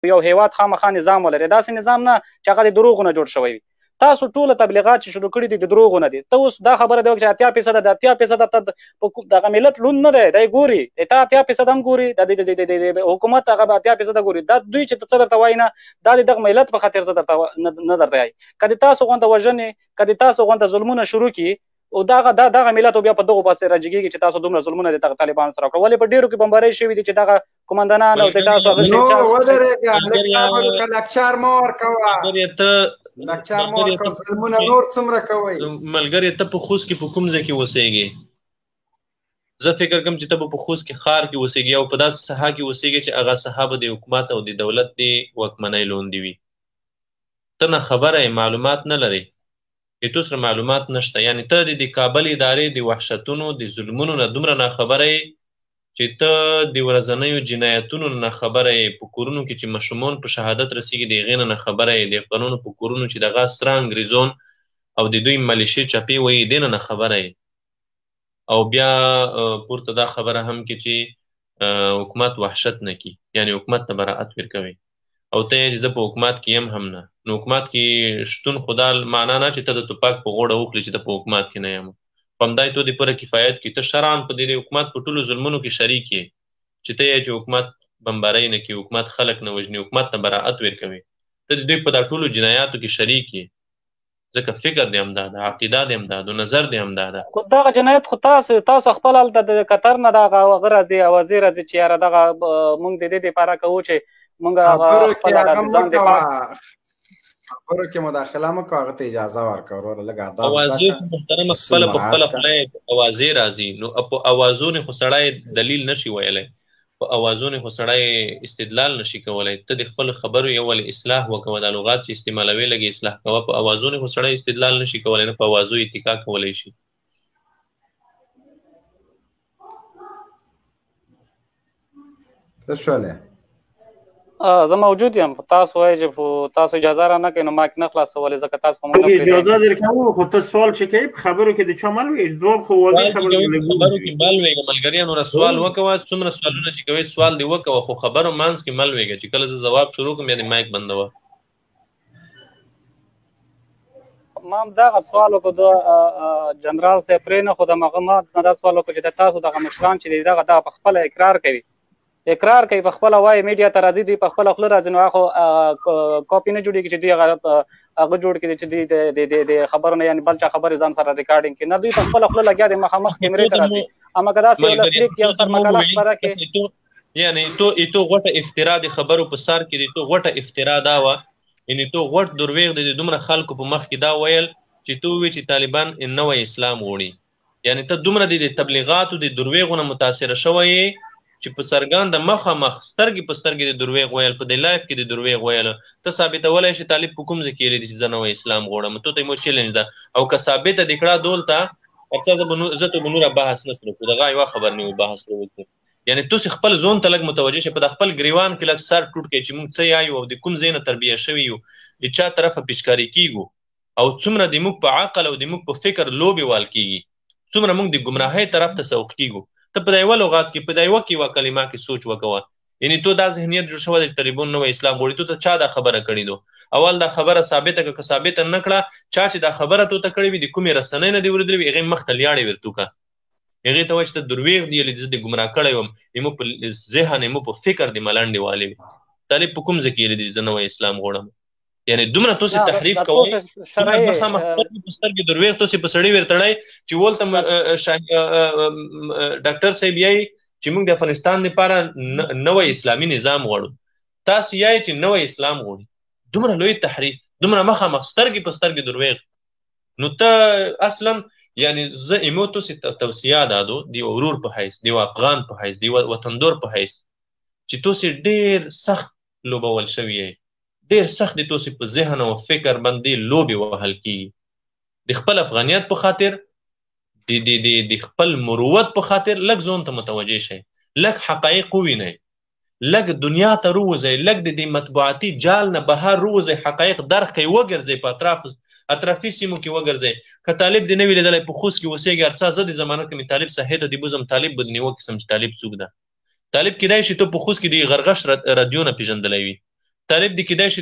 یو هیواد خامخا نظام ولري، داسې نظام نه چې هغه د دروغو نه جوړ شوی وي. تاسو ټول تبلیغات چې شروع کړي دي د دروغو نه دي. ته اوس دا خبره دی چې 80% د 80% ته دغه ملت لون نه دی، دی ګوري، ته 80% هم ګوري، د حکومت هغه 80% ګوري. دا دوی چې څه درته وایي نه، دا د دغه ملت په خاطر زه درته نه درته وایي. که د تاسو غونډه وژنې، که د تاسو غونډه ظلمونه شروع کړي، او دغه ملت بیا په دغو پسې راجګېږي چې تاسو دومره ظلمونه د دغه طالبانو سره وکړه. ولې په ډېرو کې بمبارۍ شوي دي چې دغه قومندانان او د تاسو هغه نو ودرېږه لکچار مه ورکوه، لکچار مه ورکوه، ظلمونه نور څومره کوئ؟ ملګرې ته په خوست کې په کوم ځای کې اوسېږې؟ زه فکر کوم چې ته په خوست کې ښار کې اوسېږې او په داسې ساحه کې اوسېږې چې هغه ساحه به د حکومت او د دولت د واکمنۍ لاندې وي. ته نه خبره یې، معلومات نه لرې، تو سره معلومات نشته. یعنی ته د کابل ادارې د وحشتونو د ظلمونو نه دومره ناخبره یې چې ته د ورځنیو جنایتونو نه خبره یې، په کورونو کې چې ماشومان په شهادت رسېږي د هغې نه خبره یې، د افغانانو په کورونو چې دغه سره انګریزان او د دوی ملیشې چپې وایي دې نه خبره یې. او بیا پورته دا خبره هم کې چې حکومت وحشت نه کي، یعنی حکومت ته براعت ورکوي. او ته یې چې زه په حکومت کې یم هم نه، نو حکومت کې شتون خدا معنا نه چې ته د توپک په غوړه وکړې چې ته په حکومت کې نه یم. په همدای تو د پوره کفایت کې ته شرعاً په دې حکومت په ټولو ظلمونو کې شریک یې، چې ته یې چې حکومت بمبارۍ نه کوي، حکومت خلک نه وژني، حکومت ته براعت ورکوي، ته د دوی په دا ټولو جنایاتو کې شریک یې. ځکه فکر دې همدا ده، عقیده دې همدا ده، نظر دې همدا ده. خو دغه جنایت خو تاسو خپل هلته د قطر نه دغه هغه راځي، اوازې راځي چې یاره دغه مونږ د دې دپاره کوو چې مونږ هغه خپل ځان دفاع خبرو کې مداخله مه کوه، هغه ته اجازه ورکړه وروره لږ ادب. اوازې خو محترمه خپله په خپله خوله اوازې راځي، نو په اوازونو خو سړی دلیل نشي ویلی، په اوازونو خو سړی استدلال نشي کولی. ته د خپلو خبرو یو ولې اصلاح وکوه، دا لغات چې استعمالوي لږ اصلاح کوه. په اوازونو خو سړی استدلال نشي کولی، نه په اوازو اتکا کولی شي. څه شولې؟ زه موجود یم، تاسو وایئ چې تاسو اجازه را نه کوئ نو ما کې نه خلاصولې، ځکه تاسو خو موږ نه پرېږدئ. اجازه درکوو، خو ته سوال چې کوې په خبرو کې د چا مل وي، ځواب خو واضح خبرو کې مل ویږه. ملګریانو را سوال وکوه، څومره سوالونه چې کوئ سوال دې وکوه، خو خبرو منځ کې مل ویږه. چې کله زه ځواب شروع کړم بیا دې مایک بندوه. ما هم دغه سوال وکړو د جنرال صاحب پرې نه، خو د هغه ما دا سوال وکړو چې تاسو دغه مشران چې دي دغه په خپله اقرار کوي په خپله وایي، میډیا ته راځي، دوی په خپله خوله راځي، نو هغه کاپي نه جوړېږي چې دوی هغه جوړ کړي چې دوی د خبرو نه یعنې بل چا خبرې ځان سره ریکارډینګ کړي. نه، دوی په خپله خوله لګیا دي، مخامخ کیمرې ته راځي. اما که داسې یو لاسلیک یو سرمقاله خپره کړي، یعنې تو غوټه افترا د خبرو په سر کې دی، تو غوټه افترا دا وه، یعنې تو غوټ درویغ دی د دومره خلکو په مخ کې دا ویل چې تو ووایې چې طالبان نوی اسلام غواړي. یعنې ته دومره د تبلیغاتو د درویغو نه متاثره شوی یې چې په څرګنده مخامخ سترګې په سترګې د درویغ ویل، په دې لایف کې د درویغ ویل. ته ثابتولی شي طالب په کوم ځای کې ویلی دی چې زه نوی اسلام غواړم؟ تو ته مو چیلنج ده، او که ثابته دې کړه دولته هرڅه زه ته به نوره بحث نه سره کړو، دغه یوه خبر نه وي بحث وکړو. یعنې تاسې خپل ځون ته لږ متوجه شئ، په د خپل ګریوان کې لږ سر ټوټ کړئ چې موږ څه یایو او د کوم ځای نه تربیه شوي یو، د چا طرفه پیچکاري کیږو، او څومره د موږ په عقل او د موږ په فکر لوبې وال کیږي، څومره موږ د ګمراهۍ طرف ته سوق کیږو. ته په دا یوه لغات کې په دا یوه کلمه کې سوچ وکوه. یعنې تو دا ذهنیت جوړ شوی دی چې طالبان نوی اسلام غواړي. تو ته چا دا خبره کړې ده؟ اول دا خبره ثابته کړه، که ثابته نه کړه، چا چې دا خبره تو ته کړې وي د کومې رسنۍ نه دې اورېدلې وي، هغې مخ ته لیاړې ورته وکړه، هغې ته وایه چې ته درویغ دي، زه دې ګمراه کړی وم، زموږ په ذهن زموږ په فکر دې ملنډې والې وي. طالب په کوم ځای کې ویلي دي چې زه نوی اسلام غواړم؟ یعنې دومره تاسې تحریف کوئ، مخامخ سترګې په سترګې درویغ تاسې په سړي ورتړئ چې ولته ډاکټر صاحب یایي چې موږ د افغانستان لپاره نوی اسلامي نظام غواړو، تاسو یایي چې نوی اسلام غواړي. دومره لوی تحریف، دومره مخامخ سترګې په سترګې درویغ. نو ته اصلا یعنې زه ایمو تاسې توصیه دادو د یو ورور په حیث، د یو افغان په حیث، د یو وطندور په حیث چې تاسې ډېر سخت لوبول شوي یئ، ډېر سخت د تاسې په ذهن او فکر باندې لوبې وهل کېږي، د خپل افغانیت په خاطر، د خپل مروت په خاطر. لږ ځان ته متوجه شئ، لږ حقایق ووینئ، لږ دنیا ته رووځئ، لږ د دې مطبوعاتي جال نه بهر رووځئ، حقایق درک کئ، وګرځئ، په اطرافي سیمو کې وګرځئ. که طالب دې نه وي لیدلی په خوست کې اوسېږي، هر څه زه د ضمانت کوم طالب صحې ته دې بوځم، طالب به نیوکې کړم چې طالب څوک ده. طالب کیدای شي ته په خوست کې د غرغش رادیو نه پېژندلی وي، طالب د کیدای شي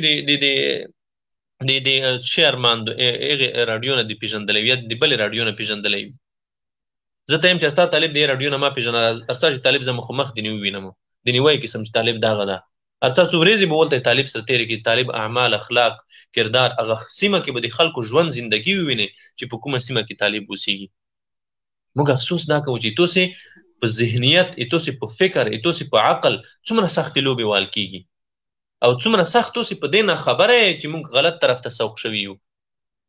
د شیرمان هغې راډیو نه دې پېژندلی وي یا د بلې راډیو نه پېژندلی وي. زه ته یم چې ستا طالب د راډیو نه ما پېژنه، هر څه چې طالب زه مخامخ دې نه ووینم، د نیوی قسم چې طالب دغه ده. هر څه څو ورځې به ولته طالب سره تېرې کړي، طالب اعمال، اخلاق، کردار، هغه سیمه کې به د خلکو ژوند زندګي ووینې چې په کومه سیمه کې طالب اوسېږي. موږ افسوس دا کوو چې تاسې په ذهنیت، تاسې په فکر، تاسې په عقل څومره سختې لوبې وال کېږي او څومره سخت تاسې په دې نه خبره یې چې موږ غلط طرف ته سوق شوي یو،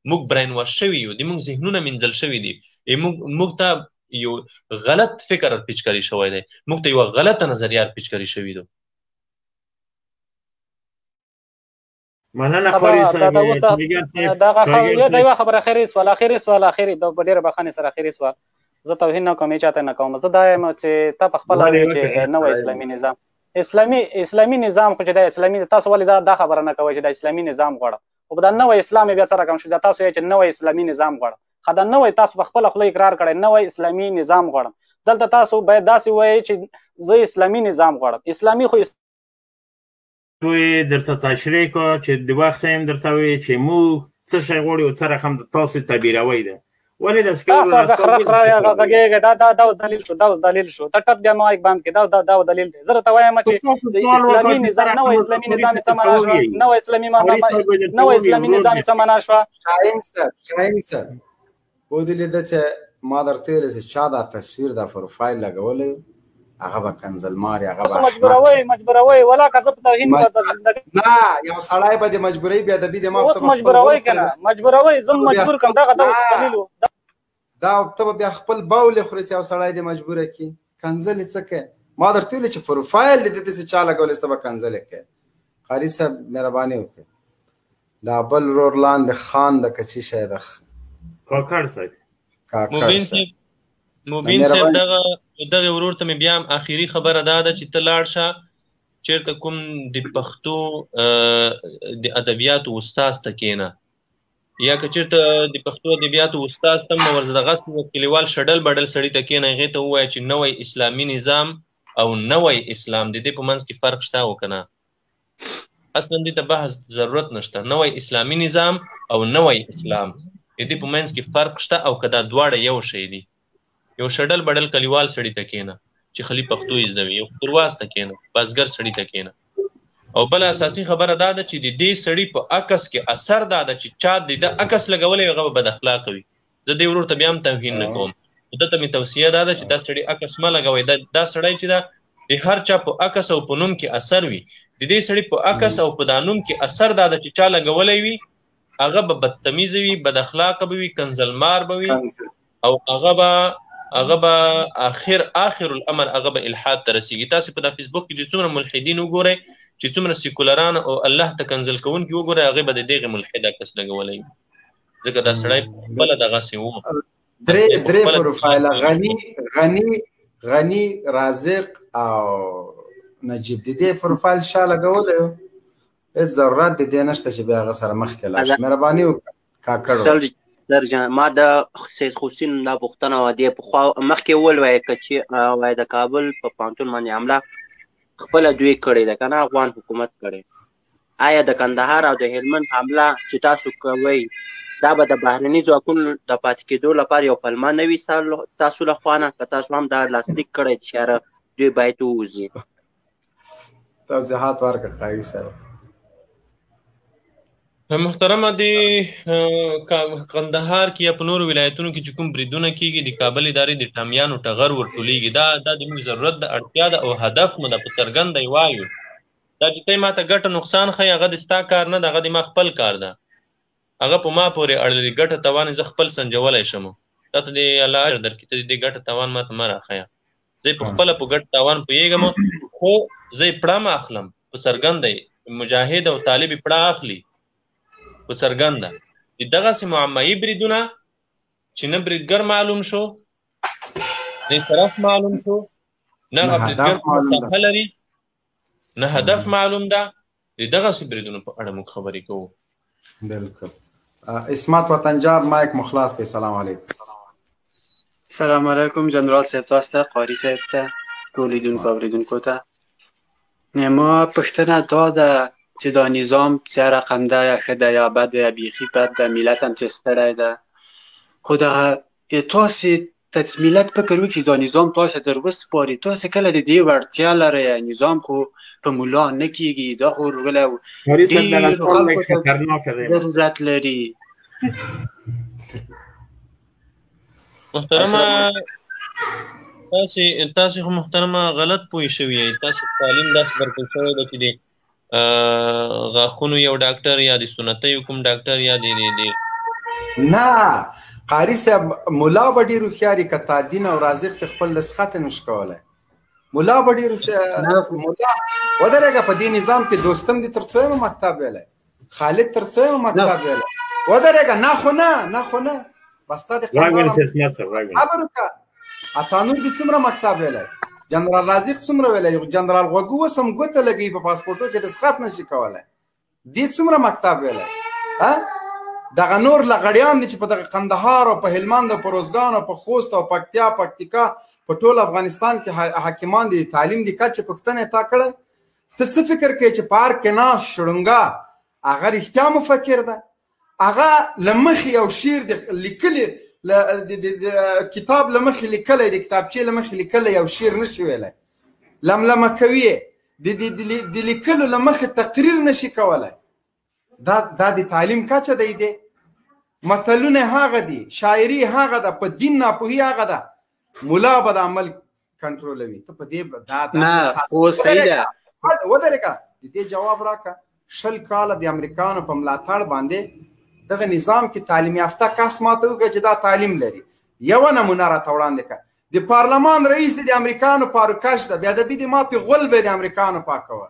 موږ برین واش شوي یو، د موږ ذهنونه مینځل شوي دي، موږ ته یو غلط فکر پیچکاري شوی دی، موږ ته یوه غلطه نظریه پیچکاري شوي دو. مننه خوري صاحب. دا یوه خبره اخري سوال په ډېره بخښنې سره اخري سوال، زه توهین نه کوم، چاته نه کوم، زه دا یم چې ته په خپله وایې چې نوی اسلامي نظام اسلامي نظام خو چې دا اسلامي، تاسو ولې دا خبره نه کوئ چې دا اسلامي نظام غواړم، خو په دا نوی اسلام بیا څه رقم شو، تاسو یې چې نوی اسلامي نظام غواړم، خو دا نوی تاسو په خپله خوله اقرار کړی نوی اسلامي نظام غواړم، دلته تاسو باید داسې ووایئ چې زه اسلامي نظام غواړم. اسلامي خو درته تشریح کړه چې د وخت هم درته وایي چې موږ څه شی غواړو او څه رقم تاسو تعبیروئ ده. ولې داسې کوئ؟ دا اوس دلیل شو، ته ټپ بیا مایک بند کړې، دا دلیل دی. زه درته وایم چې اسلامي نظام، نوی اسلامي نظام څه معنا شوه، نوی اسلامي نظام څه معنا شوه. شاهین صاحب ودلیده چې ما درته ویلې چې چا دا تصویر دا پروفایل لګولی هغه به کنزلمار، هغه به مجبوروي ولا که زه په توهین نه، یو سړی به د مجبورۍ بې ادبي د ما اوس مجبوروي که نه مجبوروي، زه مجبور کړم، دغه اوس دلیل و. دا ته به بیا خپل باولې خورې چې یو سړی دې مجبوره کړي. کنزل یې څه کوې؟ ما درته ویلې چې پروفایل دې داسې چا لګولی ته به کنزل یې کوې. قاري صاحب مهرباني وکړئ، دا بل ورور لاندې خان د که چي شی ده کاکړ صاحب مبین صاحب دغه ورور ته مې بیا هم آخري خبره دا ده چې ته لاړ شه چېرته کوم د پښتو د ادبیاتو استاز ته کښېنه، یا که چېرته د پښتو ادبیاتو استاز ته هم ورځ دغسې کلیوال شډل بډل سړي ته کښېنه، هغې ته ووایه چې نوی اسلامي نظام او نوی اسلام د دې په منځ کې فرق شته او که نه. اصلا دې ته بحث ضرورت نشته. نوی اسلامي نظام او نوی اسلام د دې په منځ کې فرق شته او که دا دواړه یو شی دي. یو شډل بډل کلیوال سړي ته کښېنه چې خالي پښتو یې زده وي، یو خپلواز ته کښېنه، بازګر سړي ته کښېنه. او بله اساسي خبره دا ده چې د دې سړي په عکس کې اثر دا ده چې چا د ده عکس لګولی هغه به بد اخلاقه وي. زه دې ورور ته بیا هم توهین نه کوم، ده ته مې توصیه دا ده چې دا سړي عکس مه لګوئ. دا سړی چې ده د هر چا په عکس او په نوم کې اثر وي، د دې سړي په عکس او په دا نوم کې اثر دا ده چې چا لګولی وي هغه به بدتمیزه وي، بد اخلاقه به وي، کنزلمار به وي، او هغه به آخر الامر هغه به الحاد ته رسیږي. تاسو په دا فیسبوک کې چې څومره ملحدین وګورئ، چې څومره سیکولران او الله ته کنزل کوونکي وګورئ، هغې به د دغې ملحد عکس لګولی وي، ځکه دا سړی خپله دغسې و. درې پروفایله غني رازق او نجیب، د دې پروفایل شا لګولی و، هېڅ ضرورت د دې نشته چې بیا هغه سره مخکې لاړ شي. مهرباني وکړه کاکړ درجان. ما د سید حسین دا پوښتنه وه دې پخوا مخکې وویل که چې وایي د کابل په پوهنتون باندې حمله خپله دوی کړې ده که نه، افغان حکومت کړې. آیا د کندهار او د هلمند حمله چې تاسو کوئ دا به د بهرني ځواکونو د پاتې کېدو لپاره یو پلمه نه وي تاسو له خوا نه، که تاسو هم دا لاسلیک کړی چې یاره دوی باید ووځي؟ توضیحات ورکړه قایي صاحب. محترمه د کندهار کې یا په نورو ولایتونو کې چې کوم بریدونه کېږي د کابل ادارې د ټامیانو ټغر ورټولېږي، دا د موږ ضرورت د اړتیا ده او هدف مو ده، په څرګنده یې وایو. دا چې ته یې ما ته ګټه نقصان ښایي هغه د ستا کار نه ده، هغه د ما خپل کار ده، هغه په ما پورې اړه لري. ګټه تاوان زه خپل سنجولی شم، تا ته د الله اجر درکړي، ته د دې ګټه تاوان ما ته مه راښیه. زه په خپله په ګټه تاوان پوهېږم، خو زه یې پړه مه اخلم، په څرګنده یې مجاهد او طالب یې پړه اخلي په څرګنده. د دغسې معمایي بریدونه چې نه بریدګر معلوم شو، نه طرف معلوم شو، نه هغه بریدګر کومه ساحه لري، نه هدف معلوم ده، د دغسې بریدونو په اړه موږ خبرې کوو. بالکل. اسمت وطنجار مایک مخلاص کړئ. سلام علیکم. سلام علیکم جنرال صاحب تاسو ته، قاري صاحب ته، ټول لیدونکو اورېدونکو ته. ما پوښتنه دا ده چې دا نظام څه رقم ده یا ښه ده یا بد ده یا بیخي بد ده، ملت هم چې ستړی ده. خو دغه تاسې ته ملت فکر وکړي دا نظام تاسې در وسپاري، تاسې کله د دې وړتیا لرئ. نظام خو په ملا نه کېږي، دا خو ډېرو خلکو ته ضرورت لري. محترمه تاسې خو محترمه غلط پوه شوي یئ. تاسې تعلیم داسې درکړل شوی ده چې د غاښونو یو ډاکټر یا د سنتیو کوم ډاکټر یا د نه قاري صاحب ملا به ډېر هوښیار یي که تا دین او رازق چې خپل دستخط یې نشي کولی. ملا به ډېر ملا ودرېږه په دې نظام کې دوستم دي تر څویمه مکتب ویلی، خالد تر څویمه مکتب ویلی. ودرېږه نه خو نه بس تا د خبر وکړه. اتانور دي څومره مکتب ویلی، جنرال رازق څومره ویلی، جنرال غوږو اوس هم ګوته لګوي په پاسپورټو کې دستخط نشي کولی. دې څومره مکتب ویلی. دغه نور لغړیان دي چې په دغه قندهار او په هلمند او په روزګان او په خوست او پکتیا پکتیکا په ټول افغانستان کې حاکمان دي. تعلیم دي کچ پښتنه تا کړه. ته څه فکر کوي چې پارک کې ناش شړنګا هغه رښتیا مفکر ده؟ هغه لمخې یو شعر لیکلی د کتاب لمخې لیکلی، د کتابچې لمخې لیکلی یو شعر نشي ویلی، لملمه کوي د لیکلو لمخې تقریر نشي کولی. دا د تعلیم کچه دی. متلونه هغه دي، شاعري هغه ده، په دین ناپوهي هغه ده. ملا به د عمل کنټرولوي. ته په دې نه خو صحیح ده. ودرېږه د دې جواب راکړه. 20 کاله د امریکانو په ملاتړ باندې دغه نظام کې تعلیم یافته کس ماته وکړه چې دا تعلیم لري. یوه نمونه راته وړاندې کړه. د پارلمان رئیس د امریکانو پاروکش ده، بېادبي د ما پې غول به د امریکانو پاکوه.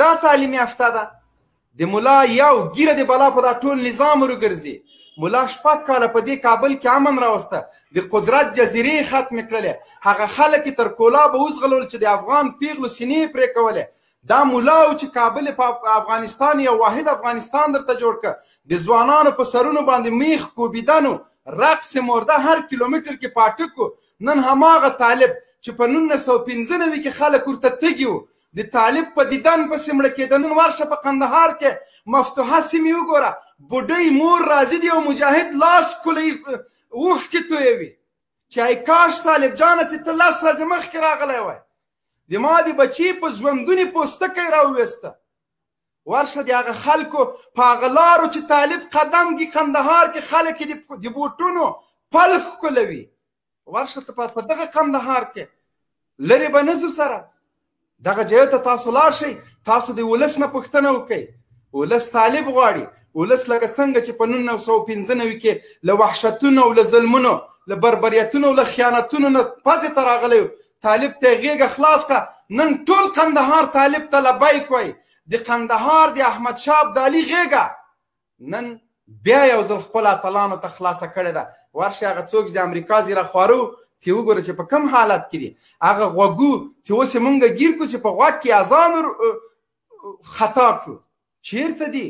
دا تعلیم یافته ده. د ملا یو ګیره د بلا په دا ټول نظام ورګرځي. ملا 6 کاله په دې کابل کې امن راوسته، د قدرت جزیرې ختمې کړلې. هغه خلک یې تر کولا به وزغلول چې د افغان پیغلو سینې پرې کولې. دا ملا و چې کابل په افغانستان یو واحد افغانستان درته جوړ کړ. د ځوانانو په سرونو باندې میخ کوبیدنو، رقص مرده هر کیلومتر کې پاټکو. نن هماغه طالب چې په 1995 کې خلک ورته تږي وو، د طالب په دیدن پسې مړه کېده. نن ورشه په قندهار کې مفتوحه سیمې وګوره، بوډۍ مور راځي دی او مجاهد لاس کولی اوښکې تویوي چې ای کاش طالب جانه چې ته 10 ورځې مخکې راغلی وای. د ما د بچي په ژوندونې پوستکی راوویسته. ورشه د هغه خلکو په هغه لارو چې طالب قدم ږدي قندهار کې خلک د بوټونو پل ښکلوي. ورشه ته په دغه قندهار کې لرې به نه ځو سره. دغه ځایو ته تاسو لاړ شئ، تاسو د ولس نه پوښتنه وکئ. ولس طالب غواړي. ولس لکه څنګه چې په 1995 کې له وحشتونو او له ظلمونو، له بربریتونو او له خیانتونو نه پزې ته راغلی و، طالب ته یې غېږه خلاص کړه. نن ټول قندهار طالب ته لبیک وایي. د قندهار د احمدشاه ابدالي غېږه نن بیا یو ځل خپل اتلانو ته خلاصه کړې ده. ورشه هغه څوک چې د امریکا زیره خوارو تی وګوره چې په کم حالت کې دي. هغه غوږو چې اوس یې مونږ ګیر کړو چې په غوږ کې اذان خطا کړو، چیرته دي؟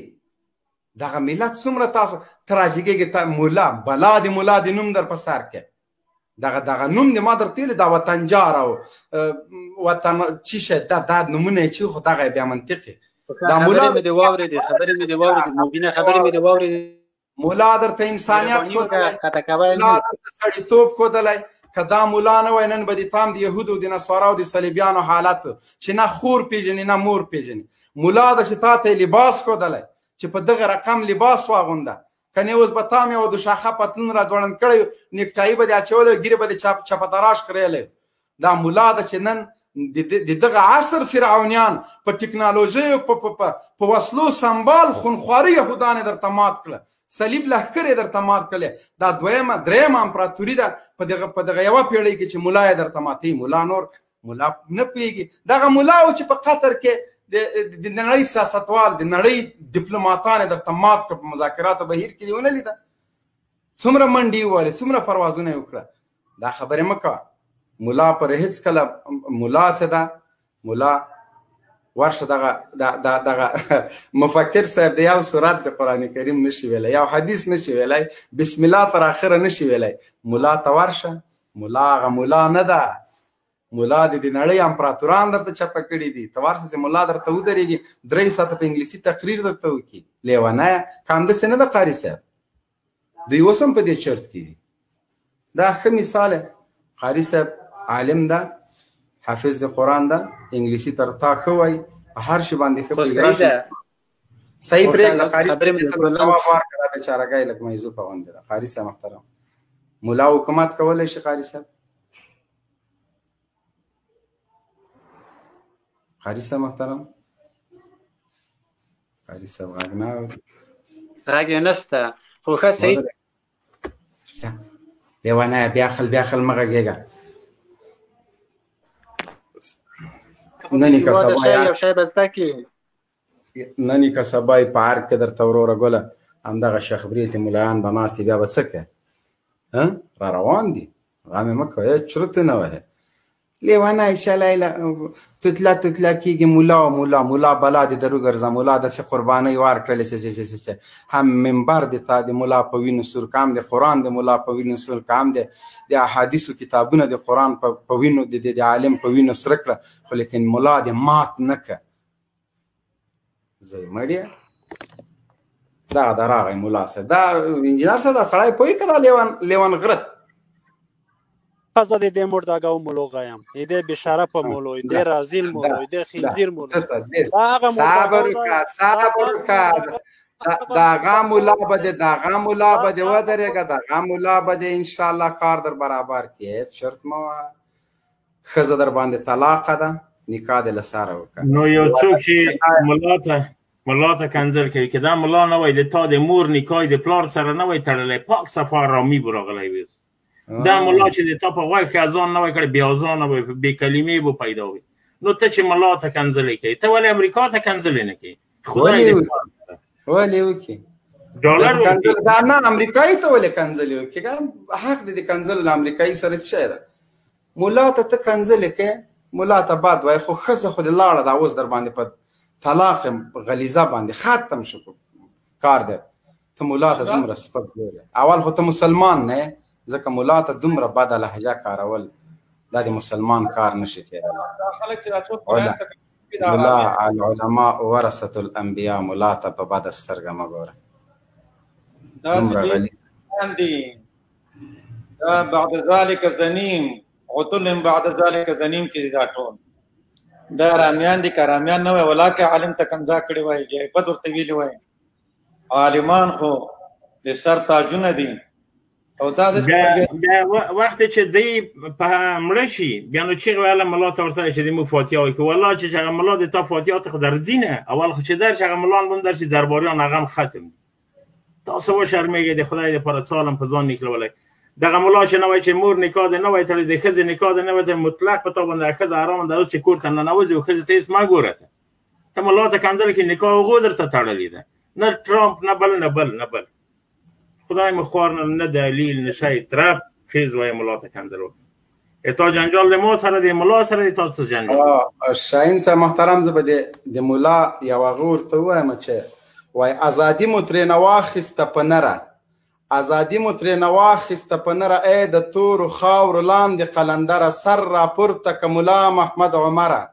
دغه ملت څومره تاسو تراژیکېږي. ملا بلا د ملا د نوم در په سر کې دغه نوم د ما درته ویلي دا وطنجار او وطن چی شه دا نومونه چې خو دغه بیا منطقي. دا ملا مې دی واورېدې، خبرې مې دی واورېدې، مبینه خبرې مې دی واورېدې. ملا درته انسانیت ښودلی، ملا درته سړیتوب ښودلی. که دا ملا نه وای نن به د تام د یهودو د نصاراو د صلیبیانو حالت چې نه خور پیژني نه مور پیژني. ملا ده چې تا ته لباس ښودلی چې په دغه رقم لباس واغونده. کنې اوس به تا مې و د شاخه پتلون را ځوړند کړی، نیکټایي به دې اچولی، ګیرې به دې چپتراش کړیلی. دا ملا ده چې نن د دغه عصر فرعونیان په ټکنالوژیو په وسلو سمبال خونخواري یهودان یې درته مات کړه، صلیب لښکر یې درته مات کړلی. دا درېیمه امپراتوري ده په دغه یوه پیړۍ کې چې ملا یې درته ماتوي. ملا نور ملا نه پوهېږي. دغه ملا و چې په قطر کې د نړۍ سیاستوال د نړۍ ډیپلوماتان یې درته مات کړه. په مذاکراتو بهیر کې دې ونه لیده څومره منډې ووهلې، څومره پروازونه یې وکړه. دا خبرې مه کوه. ملا پر هېڅکله ملا څه ده؟ ملا ورشه دغه مفکر صاحب د یو سورت د قرآن کریم نشي ویلی، یو حدیث نشي ویلی، بسم الله تر آخره نشي ویلی. ملا ته ورشه. ملا هغه ملا نه ده. مولا د دې نړۍ امپراتوران درته چپه کړي دي، ته ورسه چې مولا درته ودرېږي 3 ساعته په انګلیسي تقریر درته وکړي. لیونیه که همداسې نه ده قاري صاحب؟ دوی اوس هم په دې چرت کې دي. دا ښه مثال دی. قاري صاحب عالم ده، حافظ د قرآن ده، انګلیسي تر تا ښه وایي، په هر شي باندې ښه پوهېږي. صحیح پرېږده قاري صاحب ته جواب ورکړه، دا بېچارهګۍ لږ موضوع پابندې ده. قاري صاحب محترم، ملا حکومت کولی شي قاري صاحب؟ قاري صاحب محترم، قاري صاحب غږ نه اوري، غږ یې نشته. خو ښه صحیح لیونیه بیا خل مه غږېږه. نن که سبا یې په هر کې درته وروره ګله همدغه شخبرې ته ملایان به ناست بیا به څه کوې؟ را روان دي، غمې مه کوه، چرت نه وهې. لیونی شلی توتله کېږي مولا بلا دې در وګرځه، مولا داسې قربانۍ ورکړلې هم منبر د تا د مولا په وینو سور کام دی، قرآن د مولا په وینو سور کام دی، د احادیثو کتابونه د قرآن په وینو د عالم په وینو سره کړه، خو لیکن مولا دې مات نه کړه. زه یې مړیه دغه د راغی مولا صاحب. دا انجینر صاحب دا سړی پوهېږي که دا لیون غرت ښځه د دې مرداګو مولو غیم، د بشاره په مولو، د رازیل مولو، د خنزیر مولو. دا هغه صبر وکړه د هغه مولا به دې ودرېږه، د هغه مولا به دې انشاءالله کار در برابر کړي. هېڅ شرط مه وهه. ښځه در باندې طلاقه ده، نکاح دې له سره وکړه. نو یو څوک چې ملا ته کنځل کوي، که دا ملا نه وای د تا د مور نکاح د پلار سره نه وای تړلی، پاک صفا رامي به راغلی وي. دا ملا چې د تا په غوږ کې اذان نه وای کړی، بې اذانه به بې کلمې به پیدا وي. نو ته چې ملا ته کنځلې کوي، ته ولې امریکا ته کنځلې نه کوي؟ خدای دې ولې وکړي ډالر وکړي. دا نه امریکایي ته ولې کنځلې وکړي؟ حق دې د کنځل له امریکایي سره څه شی ده؟ ملا ته کنځلې کوې، ملا ته بد وایي، خو ښځه خو دې لاړه دا اوس در باندې په طلاق غلیظه باندې ختم شو کار دی. ته ملا ته دومره سپک ګورې، اول خو ته مسلمان نه یې، ځکه ملا ته دومره بده لهجه کارول دا د مسلمان کار نشي کېدلی. ملا العلماء ورثة الانبیاء، ملا ته په بده سترګه مه ګوره. دومره غلیظ دا بعد ذلك زنیم عتل بعد ذلك زنیم کې دا ټول دا رامیان دي. که رامیان نه وای ولا که عالم ته کنځا کړی وای، جایبد ورته ویلي وای. عالمان خو د سر تاجونه دي. او دا وخت چې دی په مړه شي بیا نو چیغې ویله ملا ته ورسره چې دی موږ فاتحه وایي، که والله چې هغه ملا د تا فاتحه ته خو درځي نه، اول خو چې درشي هغه ملان به هم درشي، درباریان هغه هم ختم دي. تاسو وشرمېږئ، د خدای دپاره څه حال هم په ځان نکلولی. دغه ملا چې نه وایي چې مور نکاح دې نه وایي تړلی، د ښځې نکاح دې نه وایي تړلی، مطلق په تا باندې ښځه حرامه ده. اوس چې کور ته ننوځي او ښځې ته هېڅ مه ګوره، ته ملا ته کنځل کې نکاح هغو درته تړلې ده، نه ټرامپ نه بل خدای مو خوار نه دلیل نه شی طرف خیز وای ملا ته کنځل وکړي. تا جنجال د ما سره دی، ملا سره دی، تا څه جنجال؟ شاهین صاحب محترم، زه به د ملا یو هغه ورته ووایم چې وای ازادي مو ترېنه واخیسته په نره، ازادي مو ترېنه واخیسته په نره، ای د تورو خاورو لاندې قلندره، سر راپورته که ملا محمد عمره،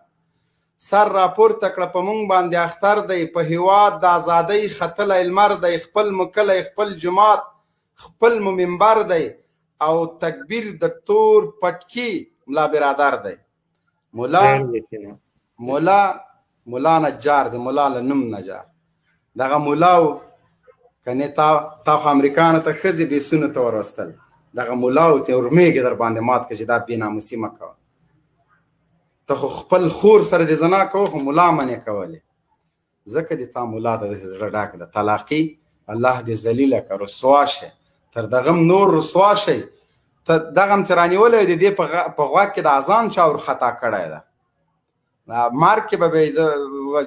سر راپورته کړه په مونږ باندې اختر دی، په هیواد د ازادۍ ختلی لمر دی، خپل مو کلی خپل جماعت خپل مو منبر دی، او تکبیر د تور پټکي ملا برادر دی. مولا نجار دی، مولا له نوم نجار. دغه مولاو کنې تا خو امریکانو ته ښځې بیسونو ته وروستل، دغه مولاو چې ورمېږي در باندې مات که چې دا بې ناموسي مه کوه. ته خو خپل خور سره د زنا کوه، خو ملا منې کولې، ځکه دې تا ملا ته داسې زړه ډاک ده. طلاقي الله دې ذلیله که، رسوا شي، تر دغه نور رسوا شي. ته دغه هم چې رانیولی د دې په غوږ کې د اذان چا ورخطا کړی ده، مرګ کې به د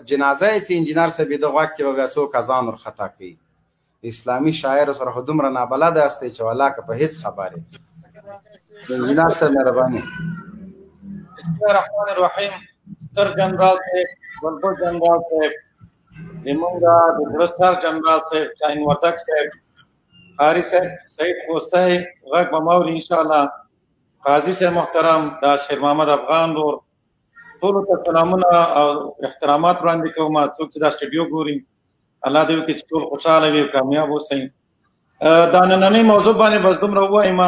جنازه یې چې انجینر صاحب د غوږ کې به بیا څوک اذان ورخطا کوي. اسلامي شاعر سره خو دومره نابلده هستئ چې والله که په هېڅ خبرې. انجینر صاحب مهرباني. بسم الله الرحمن الرحیم. ستر جنرال صاحب، بلبل جنرال صاحب، زمونږ د زړه ستر جنرال صاحب شاهین وردک صاحب، قاري صاحب، سعید خوستی غږ به ماوري انشاءالله. قاضي صاحب محترم، دا شیر محمد افغان ورور، ټولو ته سلامونه او احترامات وړاندې کوم. څوک چې دا سټډیو ګوري الله دې وکړي چې ټول خوشحاله وي او کامیاب اوسئ. دا نننۍ موضوع باندې بس دومره ووایم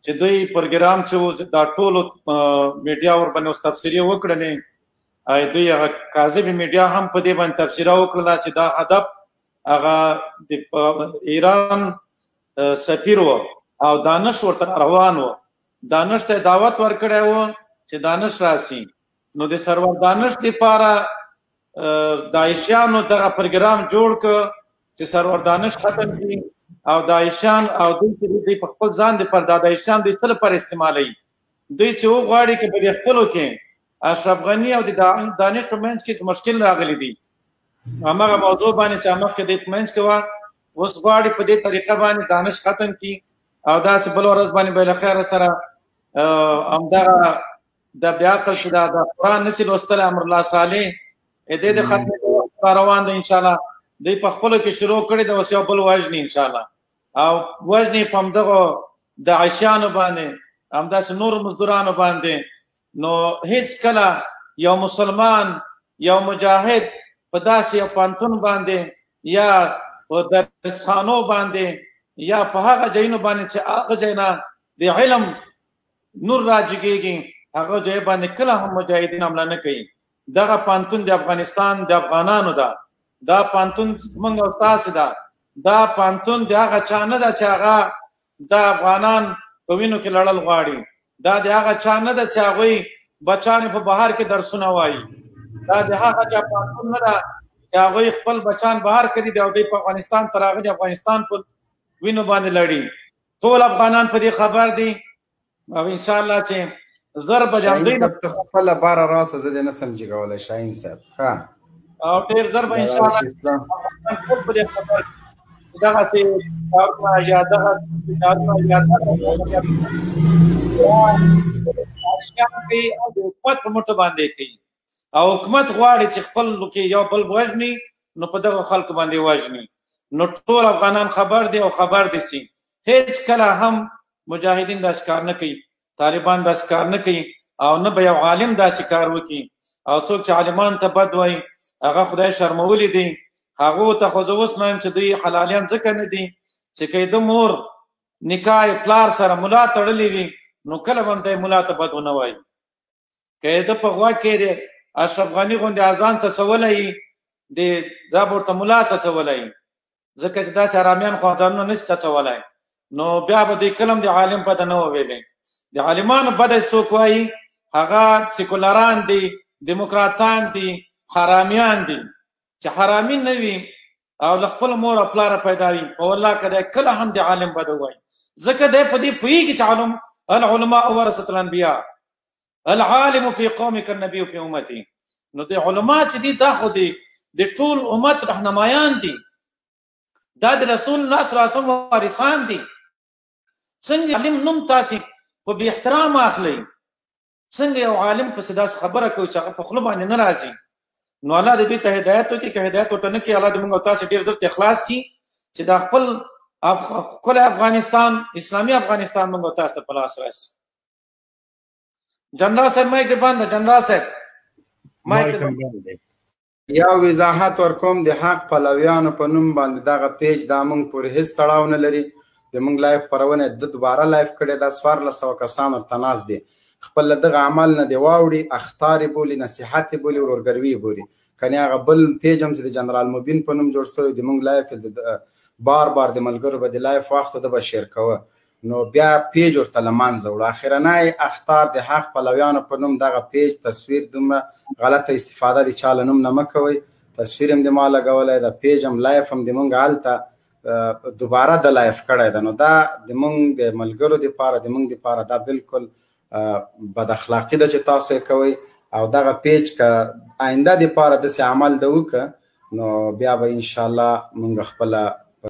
چې دوی پروګرام چې دا ټولو میډیا ورباندې اوس تبصرې وکړلې، دوی هغه کاذبې میډیا هم په دې باندې تبصره وکړله چې دا هدف هغه د ایران سفیر و او دانش ورته روان و. دانش ته دعوت ورکړی و چې دانش راسي، نو د سرور دانش دپاره داعشیانو دغه پروګرام جوړ کړ چې سرور دانش ختم کړي او داعشیان او دوی چې دوی په خپل ځان دپاره دا داعشیان دوی څه لپاره استعمالوي؟ دوی چې وغواړي که په دې خپلو کې اشرف غني او د دانش په منځ کې مشکل راغلی دی، هماغه موضوع باندې چې مخکې د په منځ کې وه، اوس غواړي په دې طریقه باندې دانش ختم کړي او داسې بله ورځ باندې به له خیره سره همدغه د بیا عقل چې دا د قرآن نسي لوستلی امرالله صالح دې د ختمېدو روان دی انشاءالله. دوی په خپلو کې شروع کړي د اوس یو بل وژني انشاءالله او وژني په همدغو داعشیانو باندې همداسې نورو مزدورانو باندې. نو هیڅ کله یو مسلمان یو مجاهد په داسې یو پانتون باندې یا په درسخانو باندې یا په هغه ځایونو باندې چې هغه ځای نه د علم نور راجګېږي هغه ځای باندې کله هم مجاهدین حمله نه کوي. دغه پانتون د افغانستان د افغانانو ده، دا پانتون موږ او تاسې ده، دا پانتون د هغه چا نه ده چې هغه د افغانان په وینو کې لړل غواړي، دا د هغه چا نه ده چې هغوی بچان په بهر کې درسونه وایي، دا د هغه چا پانتون نه ده چې هغوی خپل بچان بهر کړي دي او دوی په افغانستان ته راغلي افغانستان په وینو باندې لړي. ټول افغانان په دې خبر دي او انشاءالله چې زر بجې همدوی نه خپله باره راسه زه دې نه سم جګولی شاهین صاحب ښه او ډېر زر به انشاءالله ټول په دې خبر دغسې کارونه یا دغه کارونه یا کوي او د حکومت په مټو باندې کوي او حکومت غواړي چې خپل کې یو بل وژني نو په دغه خلکو باندې وژني. نو ټول افغانان خبر دي او خبر دي سي هیڅ کله هم مجاهدین داسې کار نه کوي، طالبان داسې کار نه کوي او نه به یو عالم داسې کار وکړي. او څوک چې عالمان ته بد وایي هغه خدای شرمولی دی، هغو ته خو زه اوس نه یم چې دوی حلالیان ځکه نه دي چې که د مور نکاح پلار سره ملا تړلی وي نو کله به هم دی ملا ته بد ونه وایي. که د په غوږ کې د اشرف غني غوندې اذان څڅولی دا به ورته ملا څڅولی، ځکه چې دا چې ارامیان خو اذانونه نشي څڅولی، نو بیا به دوی کله هم د عالم بده نه وویلی. د عالمانو بده څوک وایي هغه سیکولران دي، دیموکراتان دي، حرامیان دي. چې حرامي نه وي او له خپل مور او پلاره پیدا وي په والله که دی کله هم د عالم بده وایي، ځکه دی په دې پوهېږي چې العلماء ورثة الانبیاء العالم فی قوم کالنبي فی امتی. نو د علما چې دي دا خو د ټول امت رهنمایان دي، دا د رسول الله صلی الله علیه وسلم وارثان دي. څنګه عالم نوم تاسې په بې احترام اخلئ؟ څنګه یو عالم پسې داسې خبره کوي چې هغه په خوله باندې نه راځي؟ نو الله دې دوی ته هدایت وکړي، که هدایت ورته نه کړي الله دې موږ او تاسې ډېر زر اخلاص کړي چې دا خپل ښکلی افغانستان اسلامي افغانستان موږ او تاسو ته په لاس راشي. جنرال صاحب مایک دې بند ده. جنرال صاحب مایک دې بند. یا وضاحت ورکوم د حق پلویانو په نوم باندې دغه پیج دا موږ پورې هیڅ تړاو نه لري. د موږ لایف خپرونه د دوباره لایف کړې ده، 1400 کسان ورته ناست دي، خپل دغه عمل نه دی واوړي، اخطار یې بولي، نصیحت یې بولي، ورورګروي یې بولي. کنې هغه بل پیج هم چې د جنرال مبین په نوم جوړ شوی د موږ لایف بار بار د ملګرو به د لایف وخت ده به شیر کوه، نو بیا پیج ورته له منځه وړو. اخرنی اخطار د حق پلویانو په نوم دغه پیج تصویر دومره غلطه استفاده د چا له نوم نه مه کوئ. تصویر هم د ما لګولی ده، پیج هم لایف هم د موږ هلته دوباره د لایف کړی ده. نو دا د موږ د ملګرو دپاره د موږ دپاره دا بالکل بد اخلاقي ده چې تاسو یې کوئ. او دغه پیج که آینده دپاره داسې عمل ده وکړه نو بیا به انشاءالله موږ خپله